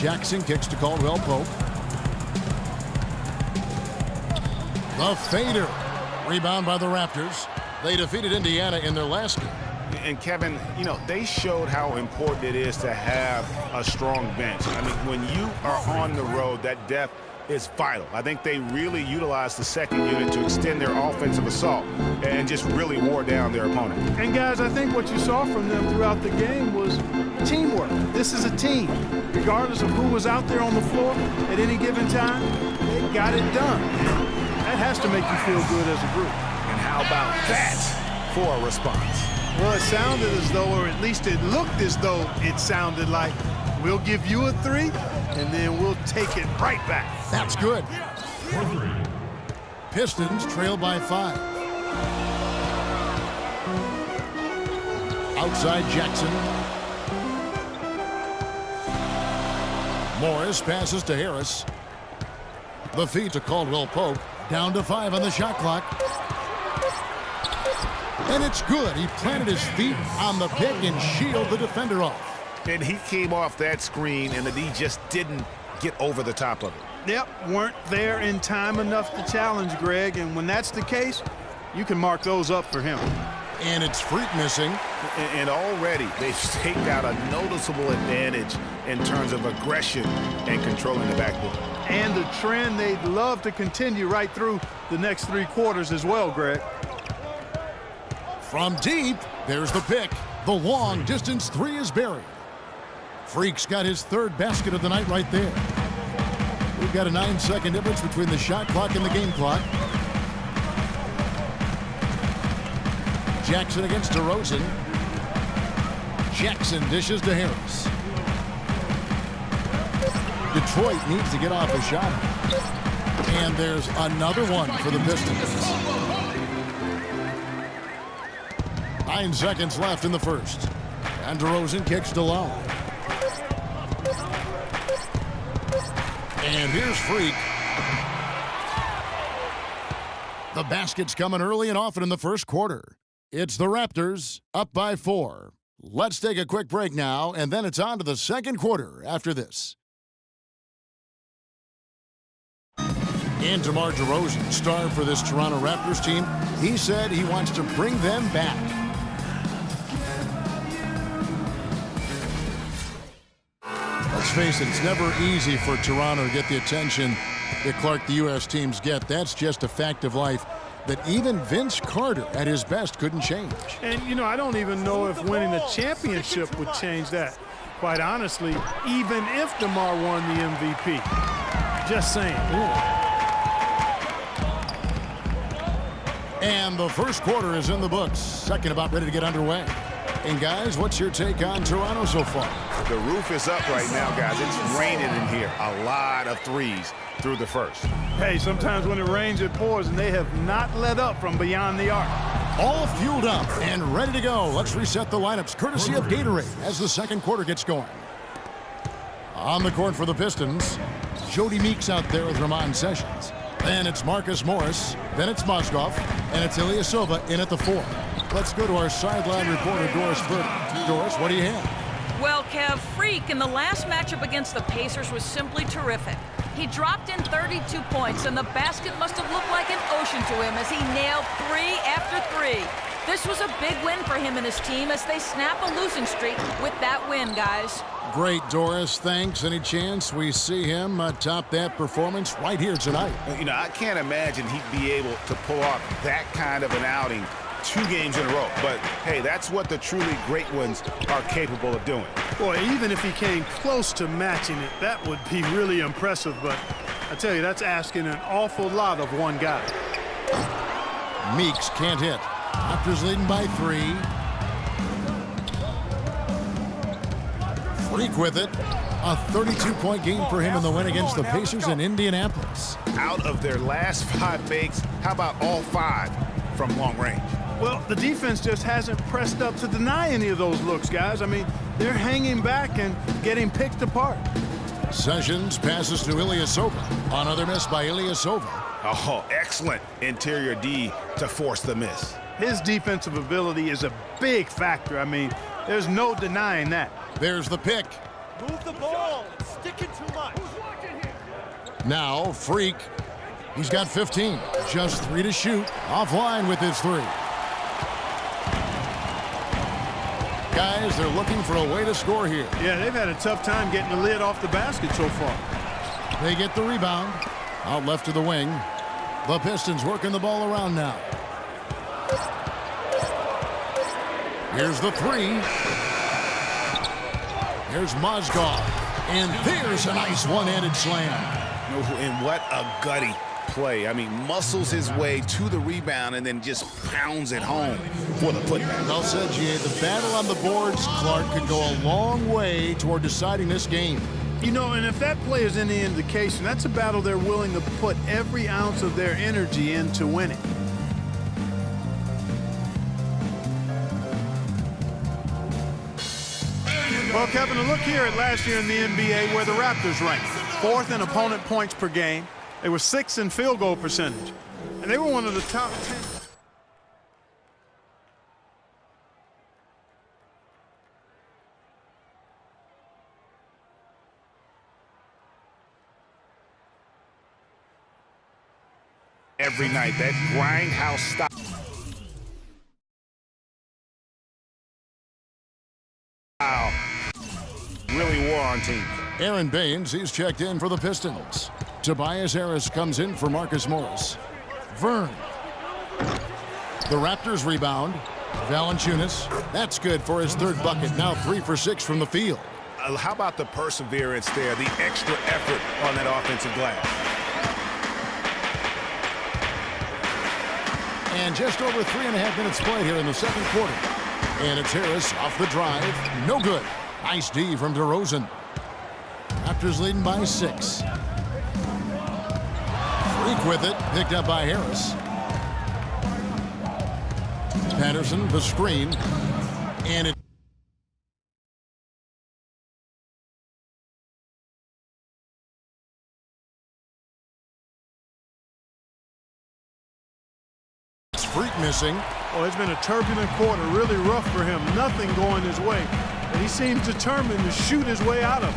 Jackson kicks to Caldwell Pope. The fader. Rebound by the Raptors. They defeated Indiana in their last game. And Kevin, you know, they showed how important it is to have a strong bench. I mean, when you are on the road, that depth is vital. I think they really utilized the second unit to extend their offensive assault and just really wore down their opponent. And guys, I think what you saw from them throughout the game was teamwork. This is a team. Regardless of who was out there on the floor at any given time, they got it done. That has to make you feel good as a group. And how about that for a response? Well, it sounded as though, or at least it looked as though it sounded like, we'll give you a 3, and then we'll take it right back. That's good. Pistons trail by 5. Outside Jackson. Morris passes to Harris. The feed to Caldwell Pope. Down to 5 on the shot clock. And it's good. He planted his feet on the pick and shielded the defender off. And he came off that screen, and the D just didn't get over the top of it. Yep, weren't there in time enough to challenge Greg, and when that's the case, you can mark those up for him. And it's Freak missing. And already they've staked out a noticeable advantage in terms of aggression and controlling the backboard. And the trend they'd love to continue right through the next 3 quarters as well, Greg. From deep, there's the pick. The long-distance 3 is buried. Freak's got his 3rd basket of the night right there. We've got a 9-second difference between the shot clock and the game clock. Jackson against DeRozan. Jackson dishes to Harris. Detroit needs to get off a shot. And there's another one for the Pistons. 9 seconds left in the first. And DeRozan kicks to Lowe. And here's Freak. The basket's coming early and often in the first quarter. It's the Raptors up by 4. Let's take a quick break now, and then it's on to the second quarter after this. And DeMar DeRozan, star for this Toronto Raptors team, he said he wants to bring them back. Let's face it, it's never easy for Toronto to get the attention that Clark, the U.S. teams get. That's just a fact of life that even Vince Carter at his best couldn't change. And, you know, I don't even know if winning a championship would change that. Quite honestly, even if DeMar won the MVP. Just saying. And the first quarter is in the books. Second about ready to get underway. And, guys, what's your take on Toronto so far? The roof is up right now, guys. It's raining in here. A lot of threes through the first. Hey, sometimes when it rains, it pours, and they have not let up from beyond the arc. All fueled up and ready to go. Let's reset the lineups, courtesy of Gatorade, as the second quarter gets going. On the court for the Pistons, Jody Meeks out there with Ramon Sessions. Then it's Marcus Morris. Then it's Mozgov. And it's Ilyasova in at the 4. Let's go to our sideline reporter, Doris Burton. Doris, what do you have? Well, Kev, Freak in the last matchup against the Pacers was simply terrific. He dropped in 32 points, and the basket must have looked like an ocean to him as he nailed 3 after 3. This was a big win for him and his team as they snap a losing streak with that win, guys. Great, Doris. Thanks. Any chance we see him top that performance right here tonight? You know, I can't imagine he'd be able to pull off that kind of an outing 2 games in a row. But, hey, that's what the truly great ones are capable of doing. Boy, even if he came close to matching it, that would be really impressive. But I tell you, that's asking an awful lot of one guy. Meeks can't hit. Raptors leading by 3. Freak with it. A 32-point game for him in the win against the Pacers in Indianapolis. Out of their last 5 makes, how about all 5 from long range? Well, the defense just hasn't pressed up to deny any of those looks, guys. I mean, they're hanging back and getting picked apart. Sessions passes to Ilyasova. Another miss by Ilyasova. Oh, excellent interior D to force the miss. His defensive ability is a big factor. I mean, there's no denying that. There's the pick. Move the ball. Stick it to Now, Freak. He's got 15. Just 3 to shoot. Offline with his 3. Guys, they're looking for a way to score here. Yeah, they've had a tough time getting the lid off the basket so far. They get the rebound. Out left to the wing. The Pistons working the ball around now. Here's the 3. Here's Mozgov. And there's a nice one-handed slam. And what a gutty play. I mean, muscles his way to the rebound and then just pounds it home for the putback. Well said, G.A. The battle on the boards, Clark, could go a long way toward deciding this game. You know, and if that play is any indication, that's a battle they're willing to put every ounce of their energy into winning. Well, Kevin, a look here at last year in the NBA where the Raptors ranked. 4th in opponent points per game. They were 6th in field goal percentage. And they were one of the top 10. Every night, that grindhouse style. Really wore on team. Aaron Baines, he's checked in for the Pistons. Tobias Harris comes in for Marcus Morris. Vern. The Raptors rebound. Valanciunas. That's good for his 3rd bucket. Now 3 for 6 from the field. How about the perseverance there, the extra effort on that offensive glass? And just over 3.5 minutes played here in the 2nd quarter. And it's Harris off the drive. No good. Nice D from DeRozan. Raptors leading by 6. Freak with it. Picked up by Harris. Patterson, the screen. And it's Freak missing. Well, it's been a turbulent quarter, really rough for him. Nothing going his way. And he seems determined to shoot his way out of it.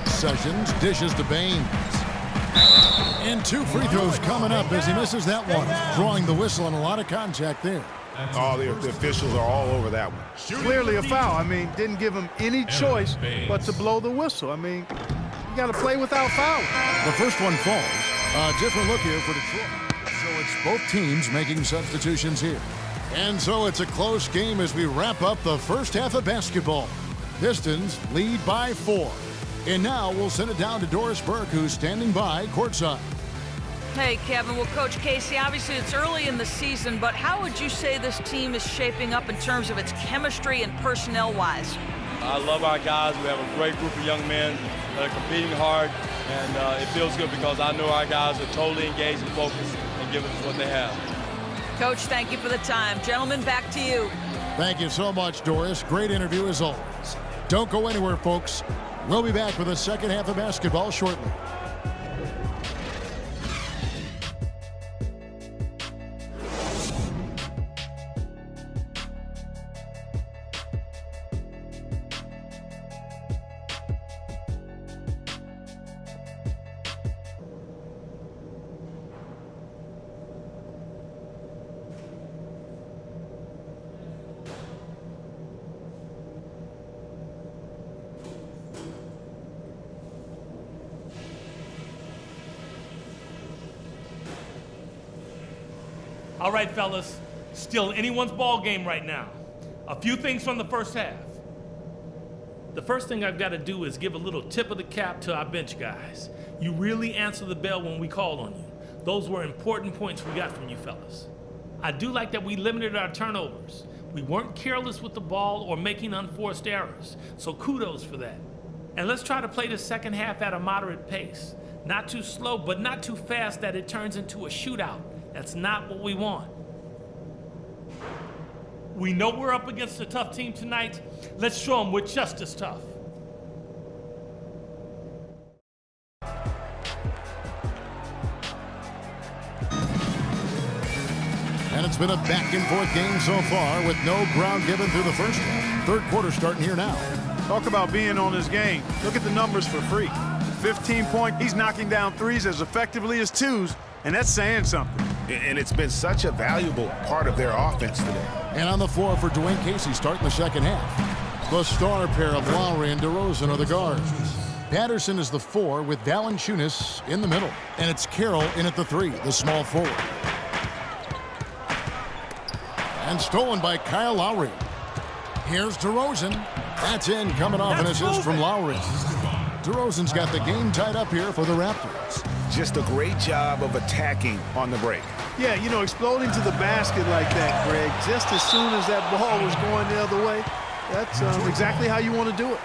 Sessions dishes to Baines. And 2 free throws coming up as he misses that one. Drawing the whistle and a lot of contact there. Oh, the officials are all over that one. Clearly a foul. I mean, didn't give him any choice but to blow the whistle. I mean, you got to play without fouling. The first one falls. A different look here for Detroit. So it's both teams making substitutions here. And so it's a close game as we wrap up the first half of basketball. Pistons lead by 4. And now we'll send it down to Doris Burke, who's standing by courtside. Hey, Kevin. Well, Coach Casey, obviously it's early in the season, but how would you say this team is shaping up in terms of its chemistry and personnel-wise? I love our guys. We have a great group of young men that are competing hard, and it feels good because I know our guys are totally engaged and focused and giving us what they have. Coach, thank you for the time. Gentlemen, back to you. Thank you so much, Doris. Great interview as always. Don't go anywhere, folks. We'll be back with the second half of basketball shortly. All right, fellas, still anyone's ball game right now. A few things from the first half. The first thing I've got to do is give a little tip of the cap to our bench guys. You really answered the bell when we called on you. Those were important points we got from you fellas. I do like that we limited our turnovers. We weren't careless with the ball or making unforced errors, so kudos for that. And let's try to play the second half at a moderate pace. Not too slow, but not too fast that it turns into a shootout. That's not what we want. We know we're up against a tough team tonight. Let's show them we're just as tough. And it's been a back-and-forth game so far with no ground given through the first half. Third quarter starting here now. Talk about being on his game. Look at the numbers for Freak. 15 points. He's knocking down threes as effectively as twos, and that's saying something. And it's been such a valuable part of their offense today. And on the floor for Dwayne Casey starting the second half. The star pair of Lowry and DeRozan are the guards. Patterson is the 4 with Valanciunas in the middle. And it's Carroll in at the 3, the small forward. And stolen by Kyle Lowry. Here's DeRozan. That's in, coming off an assist from Lowry. DeRozan's got the game tied up here for the Raptors. Just a great job of attacking on the break. Yeah, you know, exploding to the basket like that, Greg, just as soon as that ball was going the other way, that's exactly how you want to do it.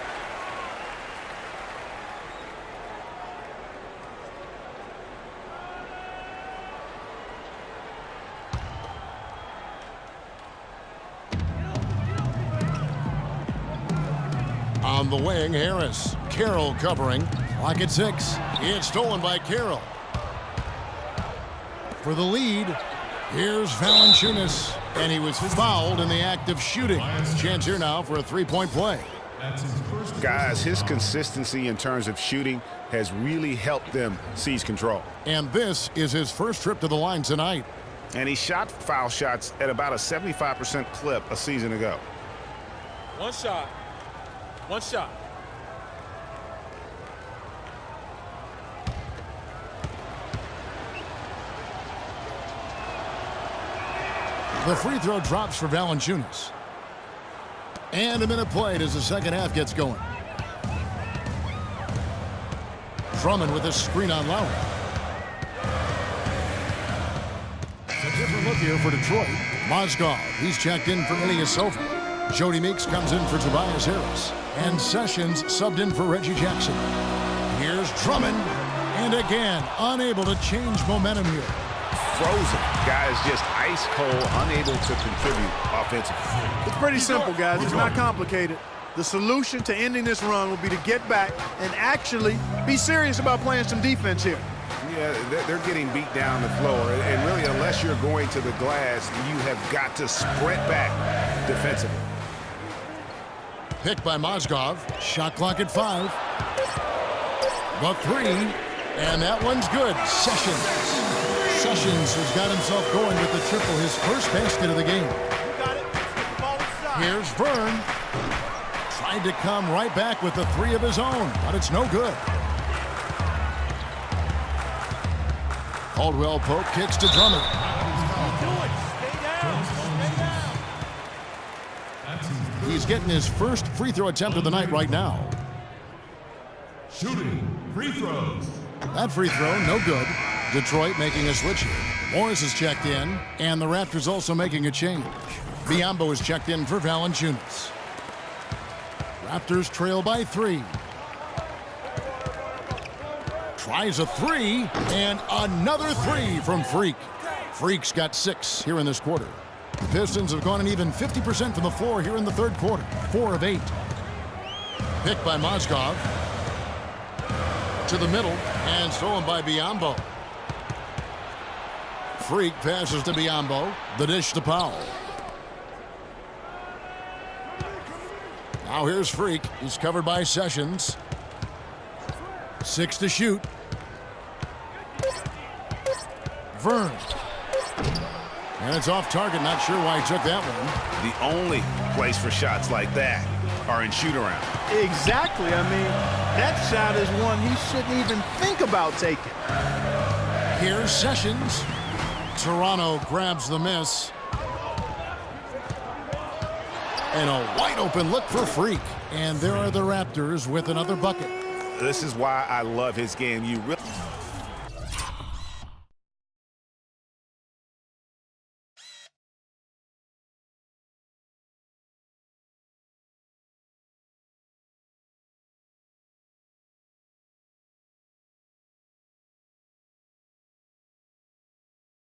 On the wing, Harris. Carroll covering. Clock at 6. It's stolen by Carroll. For the lead, here's Valanciunas. And he was fouled in the act of shooting. Chance here now for a three-point play. Guys, his consistency in terms of shooting has really helped them seize control. And this is his first trip to the line tonight. And he shot foul shots at about a 75% clip a season ago. One shot. One shot. The free throw drops for Valanciunas. And a minute played as the second half gets going. Drummond with a screen on Lowry. A different look here for Detroit. Mozgov, he's checked in for Ilyasova. Jody Meeks comes in for Tobias Harris. And Sessions subbed in for Reggie Jackson. Here's Drummond. And again, unable to change momentum here. Frozen. Guys just ice cold, unable to contribute offensively. It's pretty simple, guys. It's not complicated. The solution to ending this run will be to get back and actually be serious about playing some defense here. Yeah, they're getting beat down the floor. And really, unless you're going to the glass, you have got to sprint back defensively. Picked by Mozgov. Shot clock at 5. The 3. And that one's good. Sessions has got himself going with the triple, his first basket of the game. Here's Vern. Tried to come right back with the 3 of his own, but it's no good. Caldwell Pope kicks to Drummond. He's getting his first free throw attempt of the night right now. Shooting free throws. That free throw, no good. Detroit making a switch here. Morris is checked in, and the Raptors also making a change. Biyombo is checked in for Valanciunas. Raptors trail by 3. Tries a 3, and another 3 from Freak. Freak's got 6 here in this quarter. The Pistons have gone an even 50% from the floor here in the third quarter. 4 of 8. Picked by Mozgov. To the middle, and stolen by Biyombo. Freak passes to Biyombo. The dish to Powell. Now here's Freak. He's covered by Sessions. 6 to shoot. Vern. And it's off target. Not sure why he took that one. The only place for shots like that are in shoot-around. Exactly. I mean, that shot is one he shouldn't even think about taking. Here's Sessions. Toronto grabs the miss. And a wide-open look for Freak. And there are the Raptors with another bucket. This is why I love his game. You really